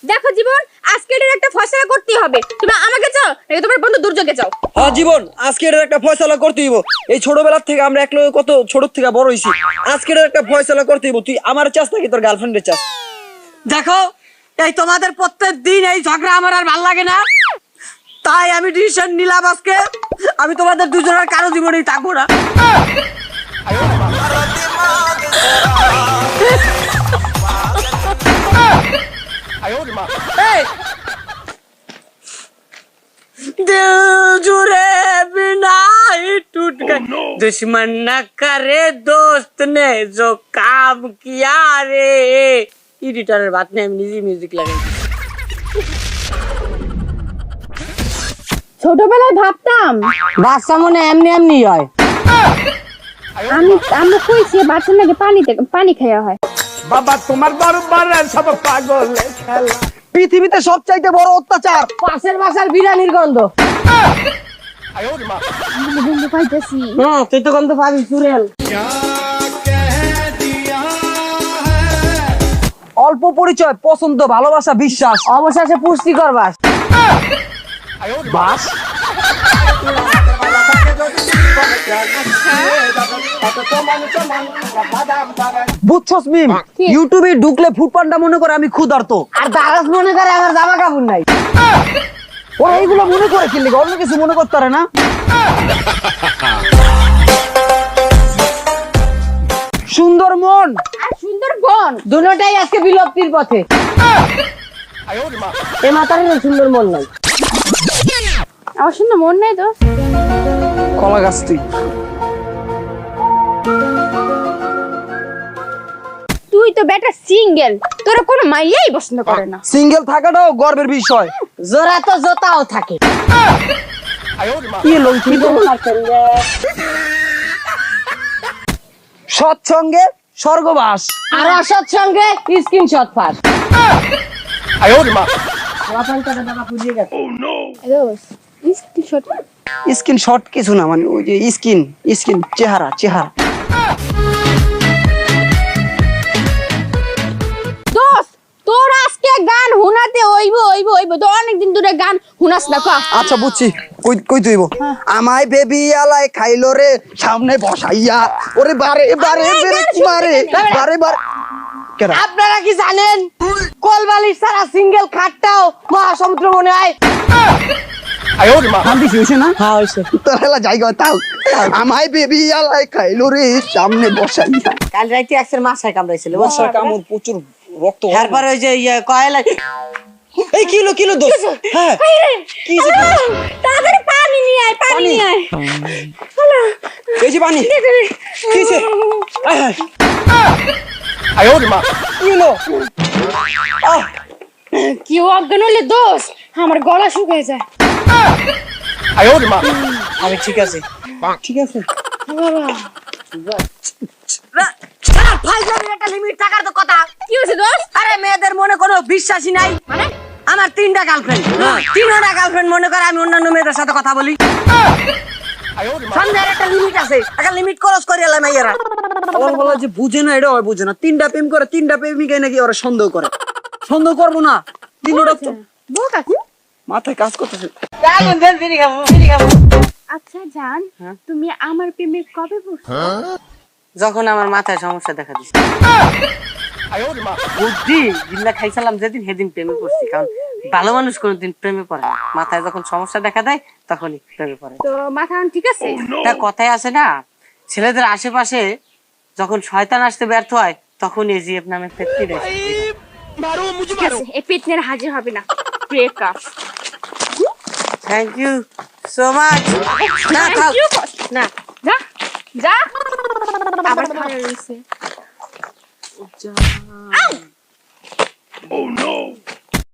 দেখো জীবন, আজকে এর একটা ফয়সালা করতেই হবে। তুমি আমাকে চাও নাকি তোমার বন্ধু দুর্যোগকে চাও? হ্যাঁ জীবন, আজকে এর একটা ফয়সালা করতে হইব। এই ছোটবেলা থেকে আমরা এক লগে কত ছোট থেকে বড় হইছি, আজকে এর একটা ফয়সালা করতে হইব। তুই আমার চাস নাকি তোর গার্লফ্রেন্ডের চাস? দেখো, এই তোমাদের প্রত্যেক দিন এই ঝগড়া আমার আর ভাল লাগে না, তাই আমি ডিসিশন নিলাম আজকে আমি তোমাদের দুজনের কারো জীবনেই থাকবো না। এই, दिल जुरे बिना ही टूट गए, दुश्मन न करे दोस्त ने जो काम किया रे। एडिटरेर बात नहीं, আমি নিজে মিউজিক লাগাই। ছোটবেলায় ভাবতাম বাচ্চা মনে এমনি এমনি হয়। আমরা কইছি বাচ্চা নাকি পানি খাওয়া হয়। বাবা তোমার দরবারে সব পাগল খেলা। পৃথিবীতে সবচাইতে বড় অত্যাচার পাশের বাসার বিরিয়ানির গন্ধ। গন্ধ পাইতেছি। তুই তো গন্ধ পাবি চুরেল। অল্প পরিচয়, পছন্দ, ভালোবাসা, বিশ্বাস, অবশেষে পুষ্টিকর বাস। বাস। বুঝছস মিম, ইউটিউবে ঢুকলে ফুড পান্ডা মনে করে আমি ক্ষুধার্ত, আর দারাজ মনে করে আমার জামা কাপড় নাই। ওরা এইগুলো মনে করে কি লিখে, অন্য কিছু মনে করতে পারে না। সুন্দর মন আর সুন্দর বোন দুটোটাই আজকে বিলুপ্তির পথে। এ মাতার সুন্দর মন নাই। আমার সুন্দর মন নাই তো। কলা গাছ তুই। তুই তো বেটা সিঙ্গেল, তোরা কোনো মাইয়াই পছন্দ করে না। সিঙ্গেল থাকাটাও গর্বের বিষয়। জোড়া তো জোতাও থাকে। কি লোক তুই তো সৎসঙ্গে স্বর্গবাস, আর অসৎ সঙ্গে স্ক্রিনশট ফাঁস। স্কিন শট কিছু না, মানে ওই যে স্কিন চেহারা। দোস্ত, তোর আজকে গান হুনাতে হইব তো অনেকদিন ধরে গান হুনাস না কা। আচ্ছা বুঝছি, কই তুইব। আমায় বেবি আলাই খাইলো রে সামনে বসাইয়া, ওরে বারে বারে মারে বারে বারে। কেন আপনারা কি জানেন কলবালিশ ছাড়া সিঙ্গেল খাটটাও মহাসমুদ্র মনে হয়? শান্তি হইছে না? হ্যাঁ হইছে। তোর হেলা জায়গা তাও। আমায় বেবি আলাই খাইলো রে সামনে বসাইয়া। কাল রাইতে একসের মাছায় কামড়াইছিল। বর্ষার কামড় প্রচুর রক্ত। তারপরে ওই যে কয়লা। এই কিলো দোষ। হ্যাঁ কি যে তাড়াতাড়ি পানি নিয়ে আয়, পানি নিয়ে আয়। এই যে পানি কিছে। কিলো কি অজ্ঞান হলে দোষ, আমার গলা শুকিয়ে যায়। আমি ঠিক আছে। একটা লিমিট থাকার তো কথা। কি হয়েছে দোষ? আরে মেয়েদের মনে কোনো বিশ্বাসই নাই। মানে আমার 3টা গার্লফ্রেন্ড, 3টা গার্লফ্রেন্ড মনে করে আমি অন্যান্য মেয়েদের সাথে কথা বলি। সন্ধ্যার একটা লিমিট আছে, একটা লিমিট ক্রস করে এলাম মেয়েরা। আমার বলা যে বুঝে না, এটা হয় বুঝে না। 3টা প্রেম করে, 3টা প্রেমিকাই নাকি ওরা সন্দেহ করে। সন্দেহ করবো না, 3টা তো বোক আছে। মাথায় কাজ করতেছে। আচ্ছা জান, তুমি আমার প্রেমে কবে পড়ছো? যখন আমার মাথায় সমস্যা দেখা দিচ্ছে। বুদ্ধি জিল্লা খাইছিলাম যেদিন, সেদিন প্রেমে পড়ছি। কারণ ভালো মানুষ কোনোদিন প্রেমে পড়ে না, মাথায় যখন সমস্যা দেখা দেয় তখনই প্রেমে পড়ে। তো মাথা ঠিক আছে? একটা কথাই আছে না, ছেলেদের আশেপাশে যখন শয়তান আসতে ব্যর্থ হয় তখন এজিএফ নামে ফেটকি দেয়। ঠিক আছে, এই পেটনের হাজির হবে না। Breakup. Thank you so much. না খাও না, যা আবার খাওয়া রয়েছে। Oh no!